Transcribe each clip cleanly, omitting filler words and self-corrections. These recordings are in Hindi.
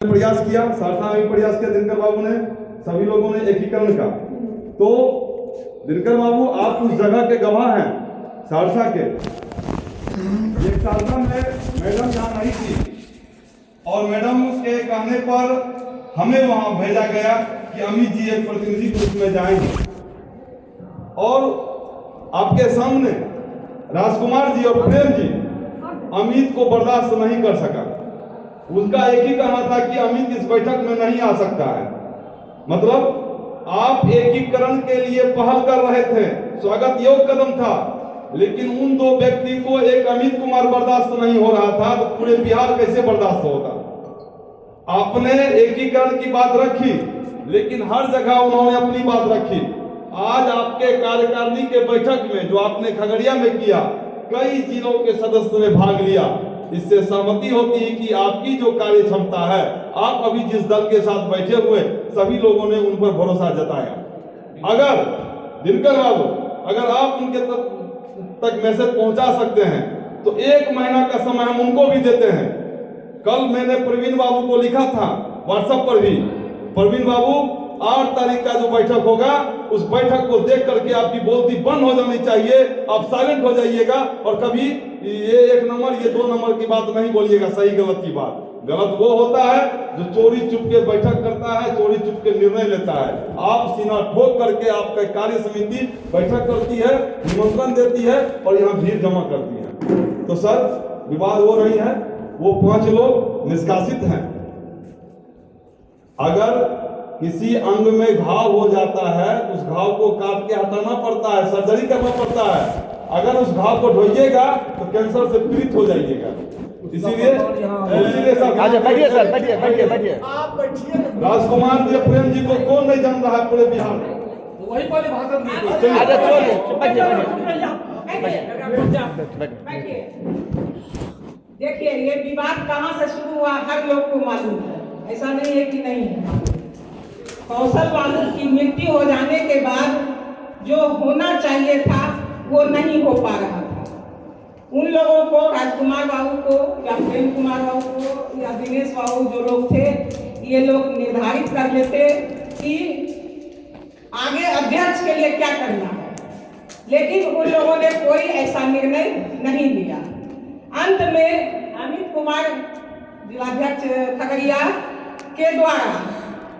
प्रयास किया, सहरसा में भी प्रयास किया दिनकर बाबू ने, सभी लोगों ने एकीकरण का। तो दिनकर बाबू आप उस जगह के गवाह हैं, सहरसा के। एक सहरसा में मैडम यहाँ नहीं थी और मैडम के कहने पर हमें वहां भेजा गया कि अमित जी एक प्रतिनिधि के रूप में जाएंगे और आपके सामने राजकुमार जी और प्रेम जी अमित को बर्दाश्त नहीं कर सका। उनका एक ही कहना था कि अमित इस बैठक में नहीं आ सकता है। मतलब आप एकीकरण के लिए पहल कर रहे थे, स्वागत योग्य कदम था, लेकिन उन दो व्यक्ति को एक अमित कुमार बर्दाश्त नहीं हो रहा था, तो पूरे बिहार कैसे बर्दाश्त होगा। आपने एकीकरण की बात रखी, लेकिन हर जगह उन्होंने अपनी बात रखी। आज आपके कार्यकारिणी के बैठक में जो आपने खगड़िया में किया, कई जिलों के सदस्य ने भाग लिया। इससे सहमति होती है कि आपकी जो कार्य क्षमता है, आप अभी जिस दल के साथ बैठे हुए सभी लोगों ने उन पर भरोसा जताया। अगर दिनकर बाबू अगर आप उनके तक मैसेज पहुंचा सकते हैं तो 1 महीना का समय हम उनको भी देते हैं। कल मैंने प्रवीण बाबू को लिखा था व्हाट्सएप पर भी, प्रवीण बाबू 8 तारीख का जो बैठक होगा उस बैठक को देख करके आपकी बोलती बंद हो जानी चाहिए, आप साइलेंट हो जाइएगा और कभी ये 1 नंबर ये 2 नंबर की बात नहीं बोलिएगा, सही गलत की बात। गलत वो होता है जो चोरी चुप के बैठक करता है, चोरी चुप के निर्णय लेता है। आप सीना ठोक करके आपका कार्य समिति बैठक करती है, निमंत्रण देती है और यहाँ भीड़ जमा करती है। तो सर विवाद हो रही है, वो 5 लोग निष्कासित हैं। अगर किसी अंग में घाव हो जाता है उस घाव को काट के हटाना पड़ता है, सर्जरी करना पड़ता है। अगर उस घाव को ढोइएगा तो कैंसर से पीड़ित हो जाइएगा। इसीलिए बैठिए सर, बैठिए आप बैठिए। राजकुमार जी प्रेम जी को कौन नहीं जान रहा है पूरे बिहार में। वही वाली भाषण देखिए ये विवाद कहाँ से शुरू हुआ हर लोग को मालूम है, ऐसा नहीं है कि नहीं है। कौशल बाबू की मृत्यु हो जाने के बाद जो होना चाहिए था वो नहीं हो पा रहा था। उन लोगों को, राजकुमार बाबू को या प्रेम कुमार बाबू को या दिनेश बाबू जो लोग थे, ये लोग निर्धारित कर लेते कि आगे अध्यक्ष के लिए क्या करना है, लेकिन उन लोगों ने कोई ऐसा निर्णय नहीं लिया। अंत में अमित कुमार जिलाध्यक्ष खगड़िया के द्वारा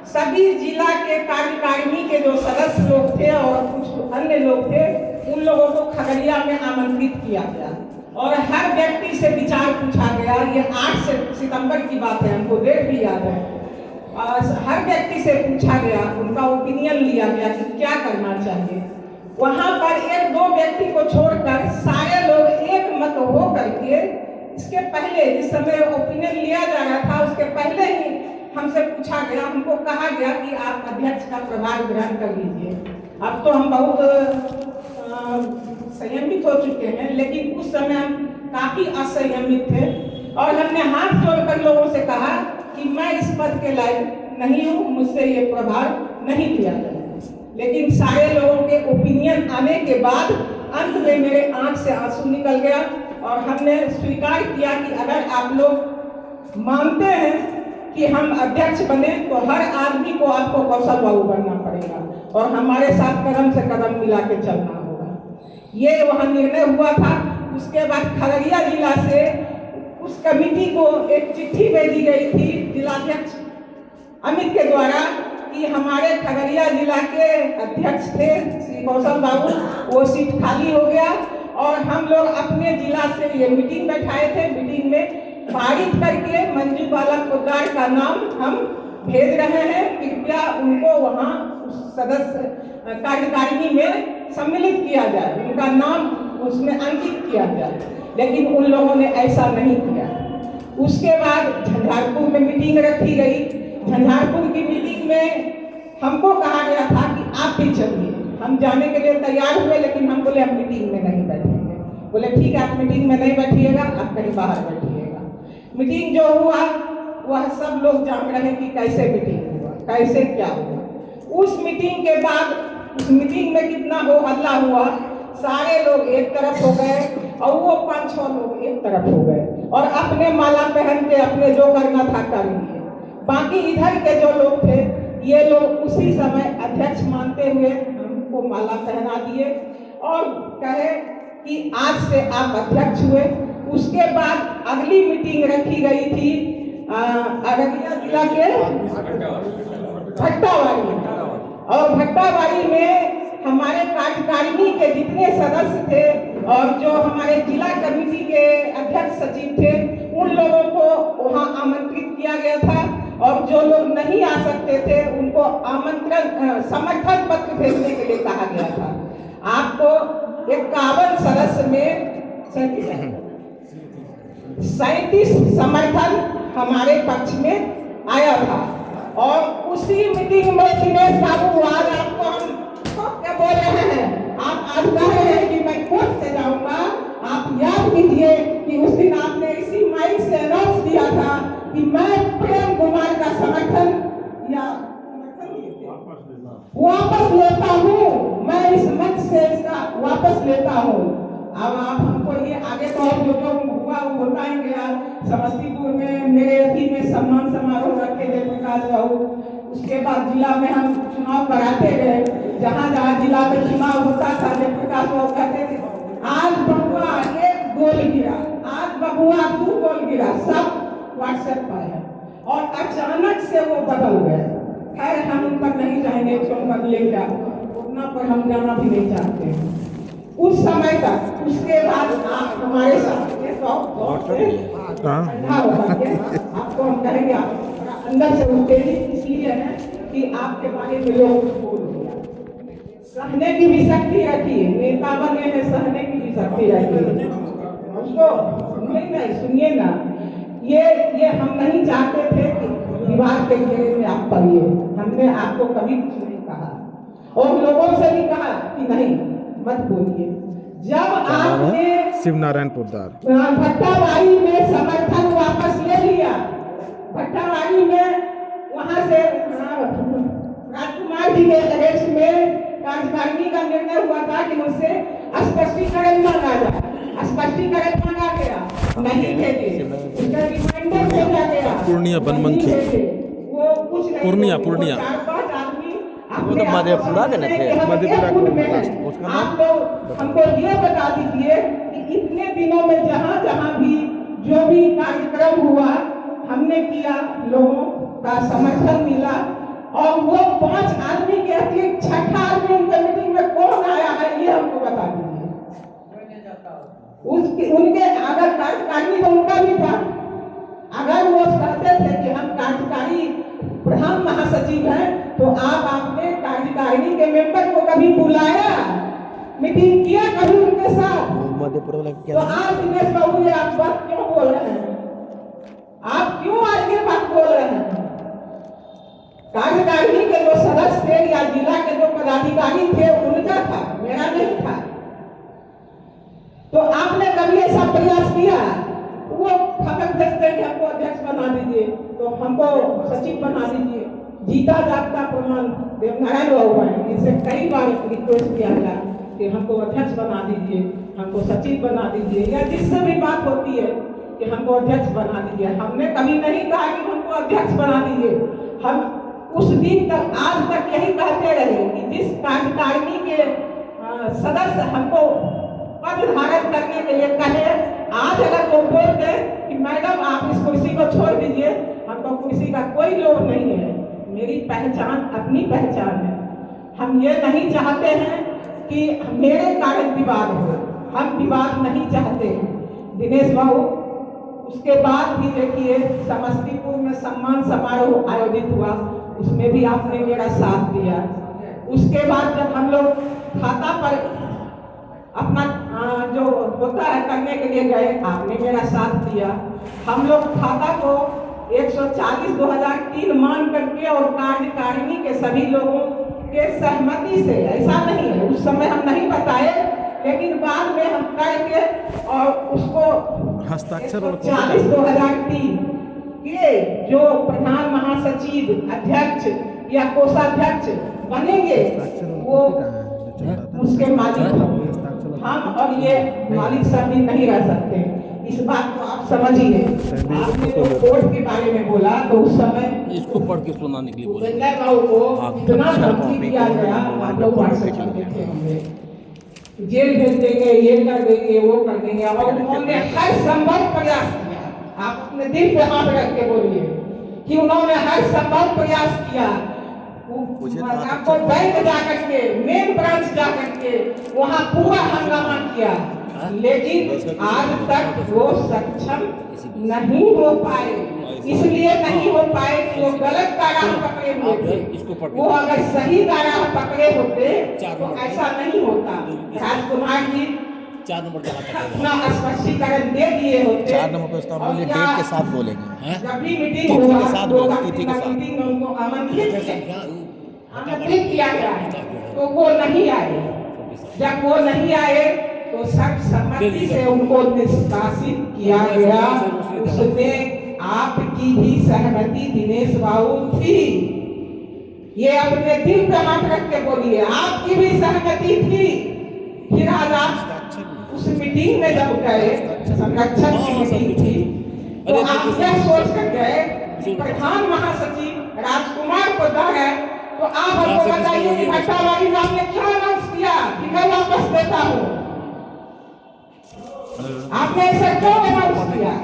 सभी जिला के कार्यकारिणी के जो सदस्य लोग थे और कुछ अन्य लोग थे, उन लोगों को खगड़िया में आमंत्रित किया गया और हर व्यक्ति से विचार पूछा गया। ये 8 सितंबर की बात है, हमको डेट भी याद है। हर व्यक्ति से पूछा गया, उनका ओपिनियन लिया गया कि क्या करना चाहिए। वहां पर 1-2 व्यक्ति को छोड़कर सारे लोग एक मत हो करके, इसके पहले जिस समय ओपिनियन लिया जा रहा था उसके पहले ही हमसे पूछा गया, हमको कहा गया कि आप अध्यक्ष का प्रभार ग्रहण कर लीजिए। अब तो हम बहुत संयमित हो चुके हैं, लेकिन उस समय हम काफी असंयमित थे और हमने हाथ जोड़कर लोगों से कहा कि मैं इस पद के लायक नहीं हूँ, मुझसे ये प्रभार नहीं लिया जाएगा। लेकिन सारे लोगों के ओपिनियन आने के बाद अंत में मेरे आंख से आंसू निकल गया और हमने स्वीकार किया कि अगर आप लोग मानते हैं कि हम अध्यक्ष बने तो हर आदमी को आपको कौशल बाबू बनना पड़ेगा और हमारे साथ कदम से कदम मिला के चलना होगा। ये वहाँ निर्णय हुआ था। उसके बाद खगड़िया जिला से उस कमेटी को एक चिट्ठी भेजी गई थी जिलाध्यक्ष अमित के द्वारा कि हमारे खगड़िया जिला के अध्यक्ष थे श्री कौशल बाबू, वो सीट खाली हो गया और हम लोग अपने जिला से ये मीटिंग बैठाए थे। मीटिंग में पारित करके मंजू बाला पोद्दार का नाम हम भेज रहे हैं, कृपया उनको वहाँ सदस्य कार्यकारिणी में सम्मिलित किया जाए, उनका नाम उसमें अंकित किया जाए। लेकिन उन लोगों ने ऐसा नहीं किया। उसके बाद झंझारपुर में मीटिंग रखी गई। झंझारपुर की मीटिंग में हमको कहा गया था कि आप भी चलिए। हम जाने के लिए तैयार हुए, लेकिन हम बोले हम मीटिंग में नहीं बैठेंगे। बोले ठीक है, आप मीटिंग में नहीं बैठिएगा, आप कहीं बाहर बैठिएगा। मीटिंग जो हुआ वह सब लोग जान रहे कि कैसे मीटिंग हुआ, कैसे क्या हुआ। उस मीटिंग के बाद उस मीटिंग में कितना हो हल्ला हुआ, सारे लोग एक तरफ हो गए और वो 5-6 लोग एक तरफ हो गए और अपने माला पहन के अपने जो करना था कर लिए। बाकी इधर के जो लोग थे ये लोग उसी समय अध्यक्ष मानते हुए हमको माला पहना दिए और कहे कि आज से आप अध्यक्ष हुए। उसके बाद अगली मीटिंग रखी गई थी अररिया जिला के भट्टावाड़ी, और भट्टावाड़ी में हमारे कार्यकारिणी के जितने सदस्य थे और जो हमारे जिला कमेटी के अध्यक्ष सचिव थे उन लोगों को वहां आमंत्रित किया गया था, और जो लोग नहीं आ सकते थे उनको आमंत्रण समर्थन पत्र भेजने के लिए कहा गया था। आपको 51 सदस्य में 37 समर्थन हमारे पक्ष में आया था। और उसी मीटिंग में दिनेश बाबू आज आपको हम क्या बोल रहे हैं, आप आज कह रहे हैं कि मैं कोर्ट से जाऊंगा। आप याद कीजिए कि उस दिन आपने इसी माइक से अनाउंस किया था कि मैं प्रेम कुमार का समर्थन या वापस लेता हूँ, मैं इस मंच से इसका वापस लेता हूँ। अब आप हमको ये आगे तो जो हुआ वो बताएंगे। समस्तीपुर में मेरे अति में सम्मान समारोह रखे थे प्रकाश बाबू, उसके बाद जिला में हम चुनाव कराते गए, जहाँ जहाँ जिला में चुनाव होता था प्रकाश बाबू कहते थे आज बबुआ 1 गोल गिरा, आज बबुआ 2 गोल गिरा, सब व्हाट्सएप पर है। और अचानक से वो बदल गए। खैर हम उन पर नहीं जाएंगे, क्यों बदलेगा उतना पर हम जाना भी नहीं चाहते उस समय तक। उसके बाद आप हमारे साथ आपको हम कहेंगे, आप अंदर से उत्तेजित इसलिए है कि आपके बारे में लोग बोल दिया। सहने की भी शक्ति रहती है, नेता बने हैं, सहने की भी शक्ति रहती है। उसको नहीं सुनिए ना, ये हम नहीं चाहते थे कि दीवार के घेरे में आप पड़िए। हमने आपको कभी कुछ नहीं कहा और लोगों से भी कहा कि नहीं मत बोलिए। जब आपने शिवनारायण पोद्दार भट्टावाड़ी में समर्थन वापस ले लिया, भट्टावाड़ी में वहां से राजकुमार जी के अध्यक्ष में कार्यकारिणी का निर्णय हुआ था कि मुझसे स्पष्टीकरण मांगा जाए, स्पष्टीकरण मांगा गया, नहीं भेजे, उसका रिमाइंडर भेजा गया, पूर्णिया बनमनखी, वो कुछ नहीं, पूर्णिया 4-5 आदमी वो तो मधेपुरा के थे, मधेपुरा आप लोग हमको ये बता दीजिए कि इतने दिनों में जहाँ जहाँ भी जो भी कार्यक्रम हुआ हमने किया, लोगों का समर्थन मिला, और वो 5 आदमी के अतिरिक्त 6ठा आदमी उनके मीटिंग में कौन आया है ये हमको बता दीजिए। उनके अगर कार्यकारिणी तो उनका भी था, अगर वो कहते थे कि हम कार्यकारी प्रधान महासचिव हैं तो आपने कार्यकारिणी के मेंबर को कभी बुलाया, मीटिंग किया कभी उनके साथ? तो आप दिनेश बाबू ये आप बात क्यों बोल रहे हैं? आप क्यों आज ये बात बोल रहे हैं? कार्यकारिणी के जो सदस्य थे या जिला के जो पदाधिकारी थे उनका था, मेरा नहीं था। तो आपने कभी ऐसा प्रयास किया? वो खबर देखते कि हमको अध्यक्ष बना दीजिए, तो हमको सचिव बना दीजिए। जीता जागता प्रमाण देवनारायण बाबू है, इनसे कई बार रिक्वेस्ट किया गया कि हमको अध्यक्ष बना दीजिए, हमको सचिव बना दीजिए, या जिससे भी बात होती है कि हमको अध्यक्ष बना दीजिए। हमने कभी नहीं कहा कि हमको अध्यक्ष बना दीजिए। हम उस दिन तक आज तक यही कहते रहे कि जिस कार्यकारिणी के सदस्य हमको पद धारण करने के लिए कहे, आज अगर वो बोलते कि मैडम आप इस कुर्सी को छोड़ दीजिए, हमको कुर्सी का कोई लोभ नहीं है, मेरी पहचान अपनी पहचान है। हम ये नहीं चाहते हैं कि मेरे कारण विवाद हो, हम विवाद नहीं चाहते हैं। दिनेश बाबू, उसके बाद भी देखिए समस्तीपुर में सम्मान समारोह आयोजित हुआ, उसमें भी आपने मेरा साथ दिया। उसके बाद जब हम लोग खाता पर अपना जो होता है करने के लिए गए, आपने मेरा साथ दिया। हम लोग खाता को 140/2003 मान करके और कार्यकारिणी के सभी लोगों के सहमति से, ऐसा नहीं है उस समय हम नहीं बताए, लेकिन बाद में हम करके और उसको हस्ताक्षर 140/2003 के जो प्रधान महासचिव, अध्यक्ष या कोषाध्यक्ष बनेंगे वो उसके मालिक हम और ये मालिक सब भी नहीं रह सकते। इस बात को आप समझिए। आपने जो कोर्ट के बारे में बोला तो उस समय इसको पढ़ के सुनाने के लिए बोले। उपेंद्र बाबू को इतना धमकी दिया गया, आप लोग व्हाट्सएप पर देखे होंगे, जेल भेज देंगे, ये कर देंगे, वो कर देंगे, और उन्होंने हर संभव प्रयास किया। आप अपने दिल पे हाथ रख के बोलिए कि उन्होंने हर संभव प्रयास किया। आपको बैंक जाकर के, मेन ब्रांच जाकर के वहाँ पूरा हंगामा किया, लेकिन आज तक वो सक्षम नहीं हो पाए। इसलिए नहीं हो पाए कि वो गलत धारा पकड़े हुए थे। वो अगर सही धारा पकड़े होते तो ऐसा नहीं होता। राजकुमार जी 4 नंबर अपना स्पष्टीकरण दे दिए होते। 4 नंबर पे बोलिए, डेट के साथ बोलेंगे। जब भी मीटिंग हुआ साथ लोग बोलेंगे, तिथि के साथ। मीटिंग में उनको आमंत्रित किया गया तो वो नहीं आए। जब वो नहीं आए तो सर्वसम्मति से उनको निष्कासित किया गया। उसमें आपकी भी सहमति दिनेश बाबू थी। ये अपने दिल पे हाथ रख के बोलिए, आपकी भी सहमति थी। फिर आज आप उस मीटिंग में जब गए, संरक्षण की मीटिंग थी, तो आप क्या सोच कर गए कि प्रधान महासचिव राजकुमार को डर है, तो आप हमको बताइए कि भट्टावाली साहब ने क्या अनाउंस किया कि मैं वापस देता हूँ? आपने ऐसा क्यों अनाउंस किया?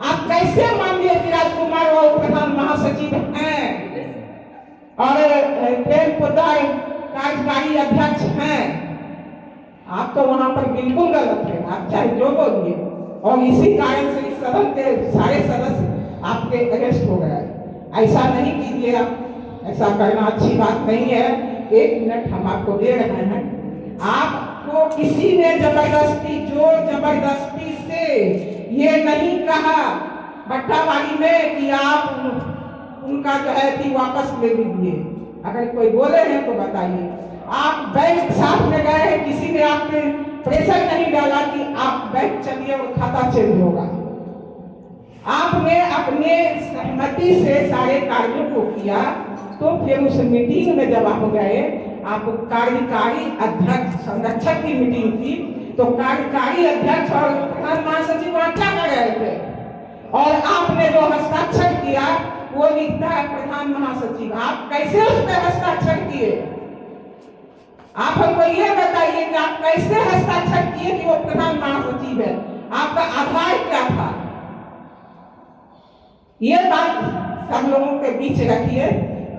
आप कैसे मान लिए कि राजकुमार वो प्रधान महासचिव हैं और प्रेम पोदार कार्यकारी अध्यक्ष हैं? आप तो वहां पर बिल्कुल गलत थे, आप चाहे जो बोलिए। और इसी कारण से इस सदन के सारे सदस्य आपके अरेस्ट हो गए। ऐसा नहीं कीजिए आप, ऐसा करना अच्छी बात नहीं है। 1 मिनट हम आपको दे रहे हैं। आपको किसी ने जबरदस्ती, जो जबरदस्ती से ये नहीं कहा भट्टावाली में कि आप उनका जो है कि वापस ले लीजिए। अगर कोई बोले हैं तो बताइए। आप बैंक साथ में गए हैं, किसी ने आप पे प्रेशर नहीं डाला कि आप बैंक चलिए और खाता चेंज होगा। आपने अपने सहमति से सारे कार्यों को किया। तो फिर उस मीटिंग में जब आप गए, आप कार्यकारी अध्यक्ष संरक्षक की मीटिंग थी, तो कार्यकारी अध्यक्ष और प्रधान महासचिव वहां क्या कर रहे थे? और आपने जो हस्ताक्षर किया वो लिखता है प्रधान महासचिव। आप कैसे उस पर हस्ताक्षर किए? आप हमको ये बताइए कि आप कैसे हस्ताक्षर किए कि वो प्रधान महासचिव है? आपका आधार क्या था? ये बात सब लोगों के बीच रखिए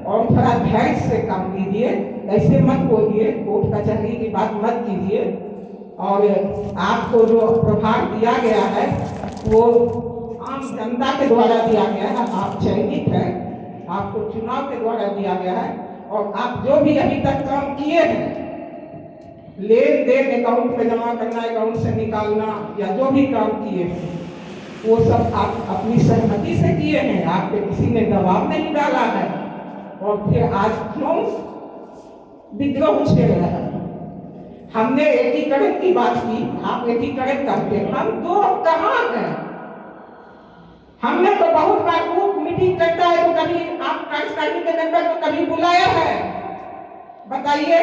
और थोड़ा धैर्य से काम लीजिए। ऐसे मत बोलिए, कोर्ट कचहरी की बात मत कीजिए। और आपको जो प्रभार दिया गया है वो आम जनता के द्वारा दिया गया है। आप चयनित हैं, आपको चुनाव के द्वारा दिया गया है। और आप जो भी अभी तक काम किए हैं, लेन देन अकाउंट में जमा करना, अकाउंट से निकालना, या जो भी काम किए हैं वो सब आप अपनी सहमति से किए हैं। आप पे किसी ने दबाव नहीं डाला है। और फिर आज क्यों विद्रोह छेड़ रहे हैं? हमने एकीकरण की बात की, आप एकीकरण करते, हम दो कहाँ हैं? हमने तो बहुत बार वो मीटिंग करता है तो कभी आप कार्यकारिणी के मेंबर को कभी बुलाया है? बताइए।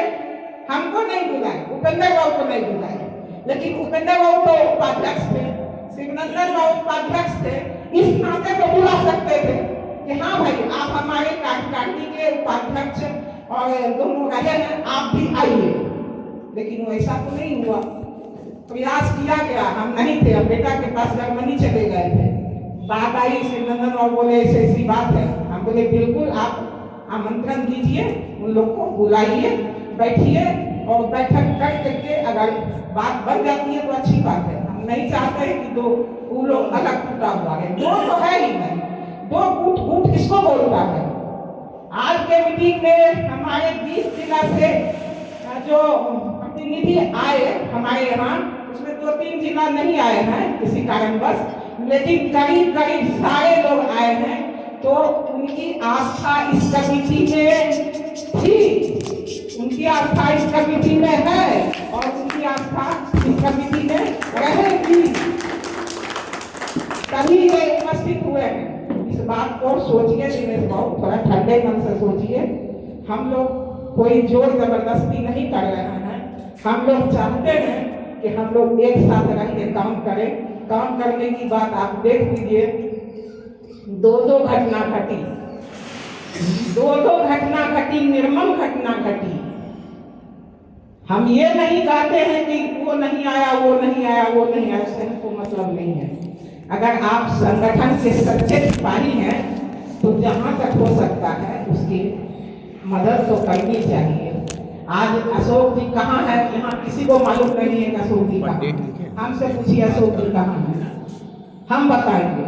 हमको नहीं बुलाए, उपेंद्र बाबू को नहीं बुलाए। लेकिन उपेंद्र बाबू तो उपाध्यक्ष थे, शिवनंदन बाबू उपाध्यक्ष थे, इस नाते को बुला सकते थे कि हाँ भाई आप हमारे कार्यकारिणी के उपाध्यक्ष और दोनों रहे हैं, आप भी आइए। लेकिन वैसा तो नहीं हुआ। प्रयास किया गया, हम नहीं थे, अब बेटा के पास जर्मनी चले गए थे। बात आई, शिवनंदन बाबू बोले ऐसी बात है। हम बोले बिल्कुल आप आमंत्रण दीजिए, उन लोग को बुलाइए, बैठिए और बैठक कर करके अगर बात बन जाती है तो अच्छी बात है। हम नहीं चाहते हैं कि दो वो लोग अलग टूटा हुआ है। दो तो है ही नहीं, दो गुट किसको बोलता है? आज के मीटिंग में हमारे 20 जिला से जो प्रतिनिधि आए हमारे यहाँ, उसमें 2-3 जिला नहीं आए हैं किसी कारणवश, लेकिन करीब करीब सारे लोग आए हैं। तो उनकी आस्था इस कमेटी में थी, उनकी आस्था इस कमेटी में है और उनकी आस्था इस कमेटी में रहेगी। तभी ये उपस्थित हुए हैं। इस बात को सोचिए दिनेश बाबू, थोड़ा ठंडे मन से सोचिए। हम लोग कोई जोर जबरदस्ती नहीं कर रहे हैं। हम लोग चाहते हैं कि हम लोग एक साथ रह के काम करें काम करने की बात आप देख लीजिए, दो घटना घटी, दो घटना घटी, निर्मम घटना घटी। हम ये नहीं कहते हैं कि वो नहीं आया, वो नहीं आया, वो नहीं आया, उससे हमको मतलब नहीं है। अगर आप संगठन के सच्चे सिपाही हैं तो जहाँ तक हो सकता है उसकी मदद तो करनी चाहिए। आज अशोक जी कहाँ है, यहाँ किसी को मालूम नहीं है कि अशोक जी कहाँ है। हमसे पूछिए अशोक जी कहाँ है, हम बताएंगे।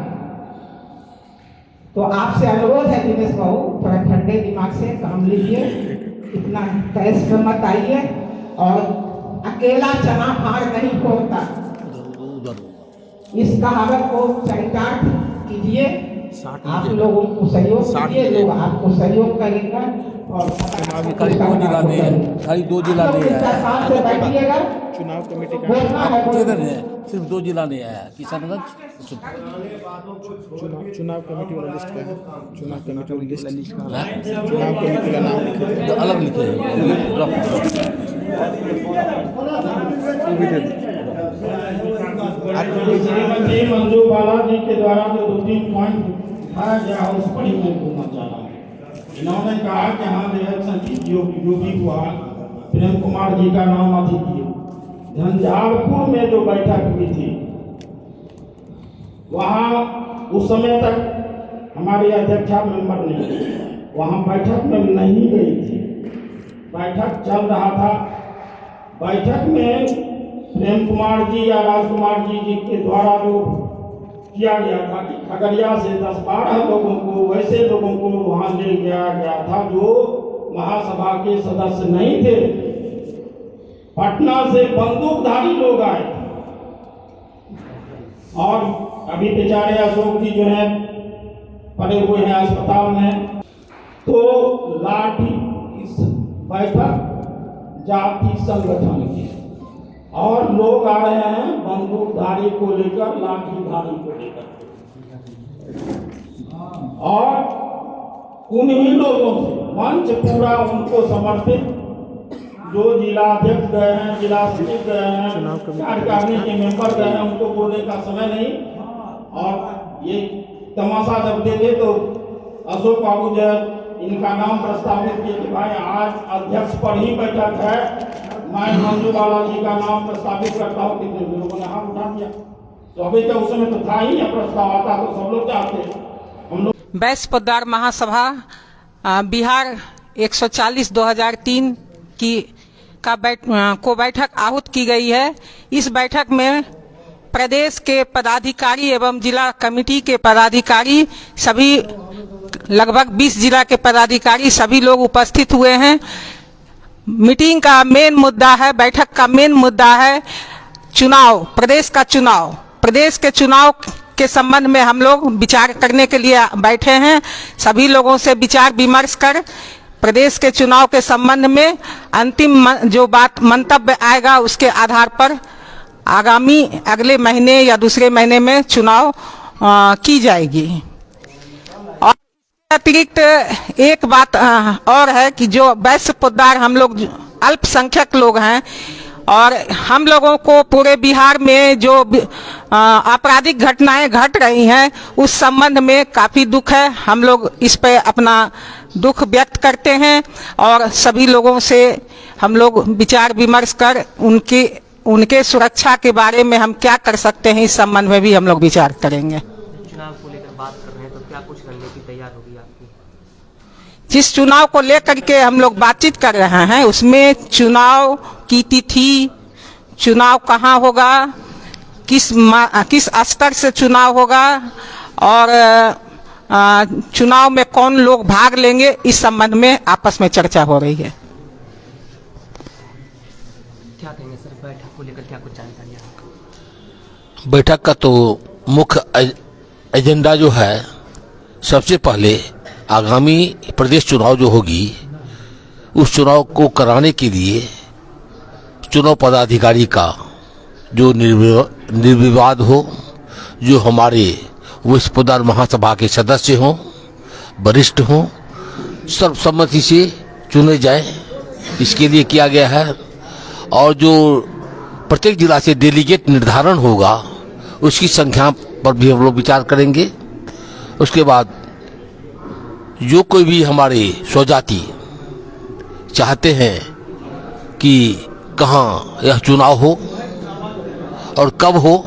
तो आपसे अनुरोध है दिनेश बाबू, थोड़ा ठंडे दिमाग से काम लीजिए, इतना तैस में मत आइए, और अकेला चना भार नहीं फोड़ता, इस कहावत को चरितार्थ कीजिए। आप लोगों को सहयोग कीजिए, लोग आपको सहयोग करेंगे। और खाली 2 जिला में, खाली 2 जिला में साथ से बैठिएगा, चुनाव कमेटी का बोलना है किधर है? सिर्फ 2 जिला नहीं आया, किशनगंज। चुनाव कमेटी वाला लिस्ट का है, चुनाव कमेटी वाली लिस्ट, चुनाव कमेटी का नाम लिखे तो अलग लिखे हैं। श्रीमती मंजू बाला जी के द्वारा जो 2-3 पॉइंट उठाया गया है उस पर ही मैं बोलना चाह रहा हूँ। इन्होंने कहा कि हाँ इलेक्शन जो भी हुआ, प्रेम कुमार जी का नाम अधिक किया। झंझारपुर में जो बैठक हुई थी वहाँ उस समय तक हमारी अध्यक्षा मेंबर नहीं, वहाँ बैठक में नहीं गई थी, बैठक चल रहा था। बैठक में प्रेम कुमार जी या राजकुमार जी के द्वारा जो किया गया था कि खगड़िया से 10-12 लोगों को, वैसे लोगों को वहाँ ले गया था जो महासभा के सदस्य नहीं थे। पटना से बंदूकधारी लोग आए और अभी बेचारे अशोक जी जो है पड़े हुए हैं अस्पताल में। तो लाठी, इस बैठक जाति संगठन की, और लोग आ रहे हैं बंदूकधारी को लेकर, लाठीधारी को लेकर, और उन्हीं लोगों से मंच पूरा उनको समर्पित, जो जिला अध्यक्ष गए हैं, जिला सचिव गए हैं, कार्यकारिणी के मेंबर गए हैं, उनको बोलने का समय नहीं। और ये तमाशा जब देखे तो अशोक बाबू जब इनका नाम प्रस्तावित किए कि भाई आज अध्यक्ष पर ही बैठक है, मैं मंजू बाला जी का नाम प्रस्तावित करता हूँ, कितने लोगों ने हाथ उठा दिया। तो अभी तो उस समय तो था ही, प्रस्ताव आता तो सब लोग चाहते। हम लोग बैस पोद्दार महासभा बिहार 140/2003 को बैठक आहूत की गई है। इस बैठक में प्रदेश के पदाधिकारी एवं जिला कमेटी के पदाधिकारी, सभी लगभग 20 जिला के पदाधिकारी सभी लोग उपस्थित हुए हैं। मीटिंग का मेन मुद्दा है, बैठक का मेन मुद्दा है चुनाव, प्रदेश का चुनाव। प्रदेश के चुनाव के संबंध में हम लोग विचार करने के लिए बैठे हैं। सभी लोगों से विचार विमर्श कर प्रदेश के चुनाव के संबंध में अंतिम जो बात मंतव्य आएगा उसके आधार पर आगामी अगले महीने या दूसरे महीने में चुनाव की जाएगी। और अतिरिक्त एक बात और है कि जो बैस पोद्दार हम लोग अल्पसंख्यक लोग हैं, और हम लोगों को पूरे बिहार में जो आपराधिक घटनाएं घट रही हैं उस संबंध में काफ़ी दुख है। हम लोग इस पे अपना दुख व्यक्त करते हैं और सभी लोगों से हम लोग विचार विमर्श कर उनके सुरक्षा के बारे में हम क्या कर सकते हैं इस संबंध में भी हम लोग विचार करेंगे। चुनाव को लेकर बात कर रहे हैं तो क्या कुछ रणनीति तैयार होगी आपकी? जिस चुनाव को लेकर के हम लोग बातचीत कर रहे हैं उसमें चुनाव की तिथि, चुनाव कहाँ होगा, किस स्तर से चुनाव होगा और चुनाव में कौन लोग भाग लेंगे, इस संबंध में आपस में चर्चा हो रही है। क्या कहेंगे सर, बैठक को लेकर क्या कुछ जानकारी है आपको? बैठक का तो मुख्य एजेंडा जो है, सबसे पहले आगामी प्रदेश चुनाव जो होगी उस चुनाव को कराने के लिए चुनाव पदाधिकारी का जो निर्विवाद हो, जो हमारे बैस पोद्दार महासभा के सदस्य हों, वरिष्ठ हों, सर्वसम्मति से चुने जाए, इसके लिए किया गया है। और जो प्रत्येक जिला से डेलीगेट निर्धारण होगा उसकी संख्या पर भी हम लोग विचार करेंगे। उसके बाद जो कोई भी हमारे स्वजाति चाहते हैं कि कहाँ यह चुनाव हो और कब हो,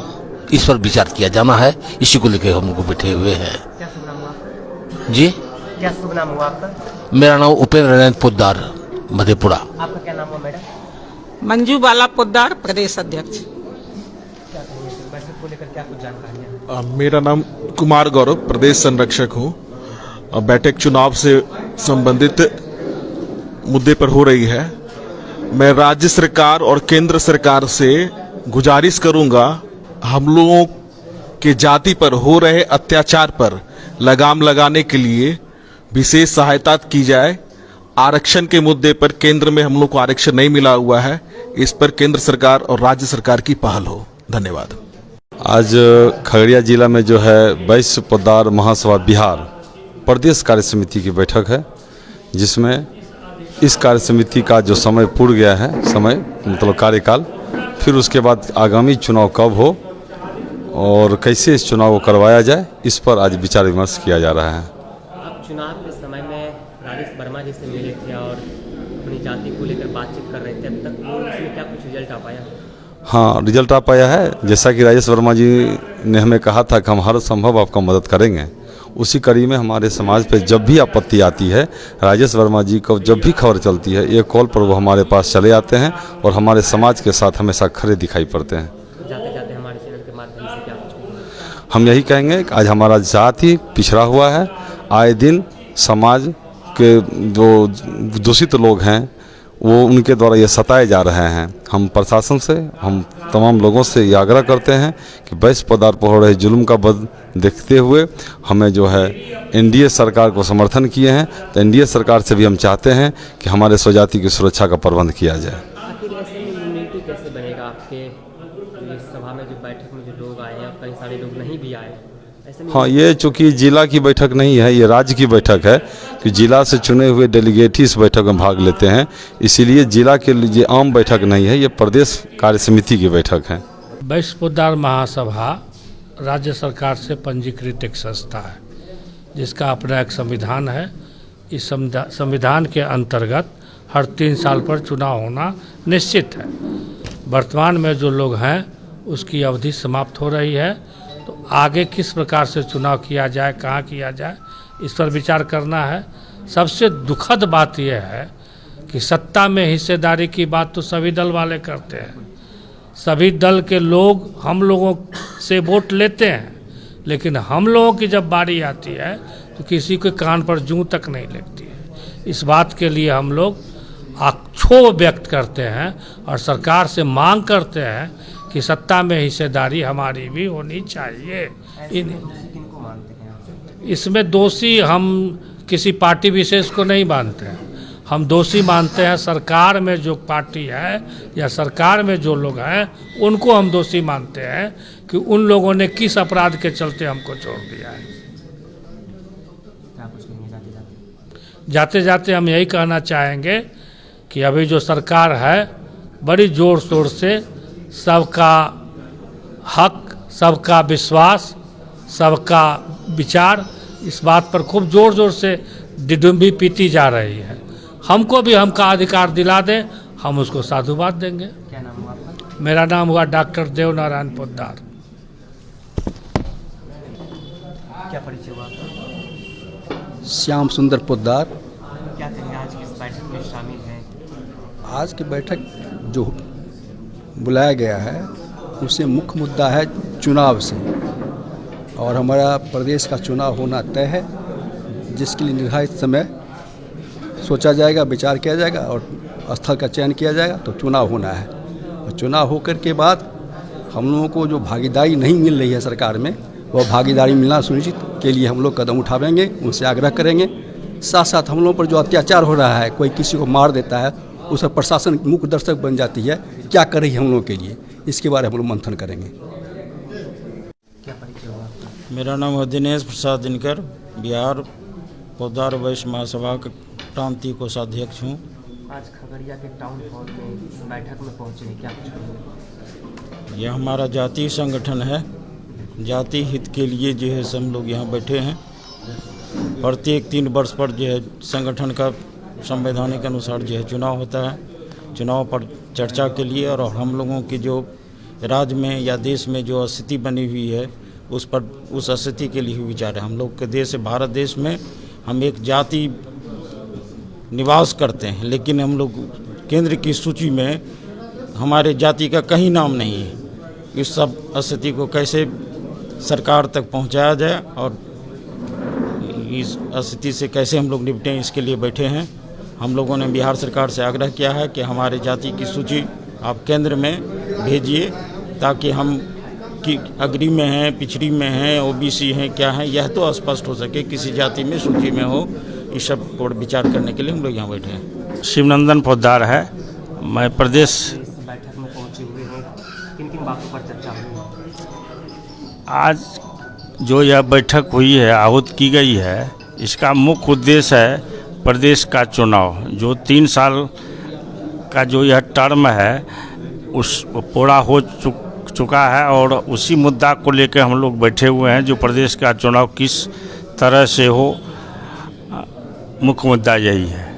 इस पर विचार किया जाना है। इसी को लेकर हम लोग बैठे हुए हैं। क्या शुभ नाम हुआ आपका? जी, क्या शुभ नाम हुआ आपका? मेरा नाम उपेंद्र नारायण पोद्दार, मधेपुरा। आपका क्या नाम हुआ मैडम? मंजू बाला पोद्दार, प्रदेश अध्यक्ष। क्या कहेंगे सर, बैठक को लेकर क्या कुछ जानकारियाँ? मेरा नाम कुमार गौरव, प्रदेश संरक्षक हूँ। बैठक चुनाव से संबंधित मुद्दे पर हो रही है। मैं राज्य सरकार और केंद्र सरकार से गुजारिश करूंगा, हम लोगों के जाति पर हो रहे अत्याचार पर लगाम लगाने के लिए विशेष सहायता की जाए। आरक्षण के मुद्दे पर केंद्र में हम लोग को आरक्षण नहीं मिला हुआ है, इस पर केंद्र सरकार और राज्य सरकार की पहल हो। धन्यवाद। आज खगड़िया जिला में जो है वैश्य पोद्दार महासभा बिहार प्रदेश कार्य समिति की बैठक है, जिसमें इस कार्य समिति का जो समय पूर्ण गया है, समय मतलब कार्यकाल, फिर उसके बाद आगामी चुनाव कब हो और कैसे इस चुनाव को करवाया जाए, इस पर आज विचार विमर्श किया जा रहा है। आप चुनाव के समय में राजेश वर्मा जी से मिले थे और अपनी जाति को लेकर बातचीत कर रहे थे, अब तक उसमें क्या कुछ रिजल्ट आ पाया? हाँ, रिजल्ट आ पाया है। जैसा कि राजेश वर्मा जी ने हमें कहा था कि हम हर संभव आपका मदद करेंगे, उसी कड़ी में हमारे समाज पे जब भी आपत्ति आती है, राजेश वर्मा जी को जब भी खबर चलती है, एक कॉल पर वो हमारे पास चले आते हैं और हमारे समाज के साथ हमेशा खड़े दिखाई पड़ते हैं। जाते जाते हमारे चैनल के माध्यम से क्या कुछ? हम यही कहेंगे कि आज हमारा जाति पिछड़ा हुआ है। आए दिन समाज के जो दूषित लोग हैं वो उनके द्वारा ये सताए जा रहे हैं। हम प्रशासन से, हम तमाम लोगों से ये आग्रह करते हैं कि वैश्य पोद्दार पर हो रहे जुल्म का बद देखते हुए हमें जो है एनडीए सरकार को समर्थन किए हैं, तो एनडीए सरकार से भी हम चाहते हैं कि हमारे स्वजाति की सुरक्षा का प्रबंध किया जाए। आखिर ऐसे में यूनिटी कैसे बनेगा आपके इस सभा में, जो बैठक में जो लोग आए हैं और कई सारे लोग नहीं भी आए, ऐसे में? हाँ, ये चूँकि जिला की बैठक नहीं है, ये राज्य की बैठक है कि जिला से चुने हुए डेलीगेट ही इस बैठक में भाग लेते हैं, इसीलिए जिला के लिए आम बैठक नहीं है, ये प्रदेश कार्य समिति की बैठक है। वैश्य पोद्दार महासभा राज्य सरकार से पंजीकृत एक संस्था है, जिसका अपना एक संविधान है। इस संविधान के अंतर्गत हर 3 साल पर चुनाव होना निश्चित है। वर्तमान में जो लोग हैं उसकी अवधि समाप्त हो रही है, तो आगे किस प्रकार से चुनाव किया जाए, कहाँ किया जाए, इस पर विचार करना है। सबसे दुखद बात यह है कि सत्ता में हिस्सेदारी की बात तो सभी दल वाले करते हैं, सभी दल के लोग हम लोगों से वोट लेते हैं, लेकिन हम लोगों की जब बारी आती है तो किसी के कान पर जूं तक नहीं लगती है। इस बात के लिए हम लोग क्षोभ व्यक्त करते हैं और सरकार से मांग करते हैं कि सत्ता में हिस्सेदारी हमारी भी होनी चाहिए। किनको मानते हैं? इसमें दोषी हम किसी पार्टी विशेष को नहीं मानते हैं, हम दोषी मानते हैं सरकार में जो पार्टी है या सरकार में जो लोग हैं उनको हम दोषी मानते हैं कि उन लोगों ने किस अपराध के चलते हमको छोड़ दिया है। क्या कुछ नहीं जाते जाते? जाते जाते हम यही कहना चाहेंगे कि अभी जो सरकार है बड़ी ज़ोर शोर से सबका हक, सबका विश्वास, सबका विचार, इस बात पर खूब ज़ोर ज़ोर से डिडुम्बी पीती जा रही है। हमको भी हमका अधिकार दिला दें, हम उसको साधुवाद देंगे। क्या नाम हुआ आपका? मेरा नाम हुआ डॉक्टर देव नारायण पोद्दार। क्या परिचय हुआ आपका? श्याम सुंदर पोद्दार। क्या कहेंगे आज की इस बैठक में शामिल हैं? आज की बैठक जो बुलाया गया है उससे मुख्य मुद्दा है चुनाव से, और हमारा प्रदेश का चुनाव होना तय है, जिसके लिए निर्धारित समय सोचा जाएगा, विचार किया जाएगा और स्थल का चयन किया जाएगा, तो चुनाव होना है। और चुनाव होकर के बाद हम लोगों को जो भागीदारी नहीं मिल रही है सरकार में, वह भागीदारी मिलना सुनिश्चित के लिए हम लोग कदम उठाएंगे, उनसे आग्रह करेंगे। साथ साथ हम लोगों पर जो अत्याचार हो रहा है, कोई किसी को मार देता है, उस पर प्रशासन मुख्य दर्शक बन जाती है, क्या कर रही है हम लोगों के लिए, इसके बारे में हम लोग मंथन करेंगे। क्या परिचय हुआ आपका? मेरा नाम है दिनेश प्रसाद दिनकर, बिहार पोद्दार वैश्य महासभा के प्रांतीय कोषाध्यक्ष हूँ। आज खगड़िया के टाउन हॉल में इस बैठक में पहुँचे हैं, क्या कुछ कहेंगे? यह हमारा जातीय संगठन है जाति हित के लिए जो है हम लोग यहाँ बैठे हैं। प्रत्येक 3 वर्ष पर जो है संगठन का संवैधानिक अनुसार जो है चुनाव होता है। चुनाव पर चर्चा के लिए और हम लोगों की जो राज्य में या देश में जो स्थिति बनी हुई है उस स्थिति के लिए विचार है। हम लोग के देश भारत देश में हम एक जाति निवास करते हैं, लेकिन हम लोग केंद्र की सूची में हमारे जाति का कहीं नाम नहीं है। इस सब स्थिति को कैसे सरकार तक पहुंचाया जाए और इस स्थिति से कैसे हम लोग निपटें, इसके लिए बैठे हैं। हम लोगों ने बिहार सरकार से आग्रह किया है कि हमारे जाति की सूची आप केंद्र में भेजिए, ताकि हम कि अग्रिम में हैं, पिछड़ी में हैं, ओबीसी हैं, क्या हैं, यह तो स्पष्ट हो सके, किसी जाति में सूची में हो। इस सब पर विचार करने के लिए हम लोग यहाँ बैठे हैं। शिवनंदन पोद्दार है, मैं प्रदेश बैठक में पहुंचे हुए हैं, किन किन बातों पर चर्चा हुई? आज जो यह बैठक हुई है, आहूत की गई है, इसका मुख्य उद्देश्य है प्रदेश का चुनाव। जो 3 साल का जो यह टर्म है उस पूरा हो चुका है और उसी मुद्दा को लेकर हम लोग बैठे हुए हैं। जो प्रदेश का चुनाव किस तरह से हो, मुख्य मुद्दा यही है।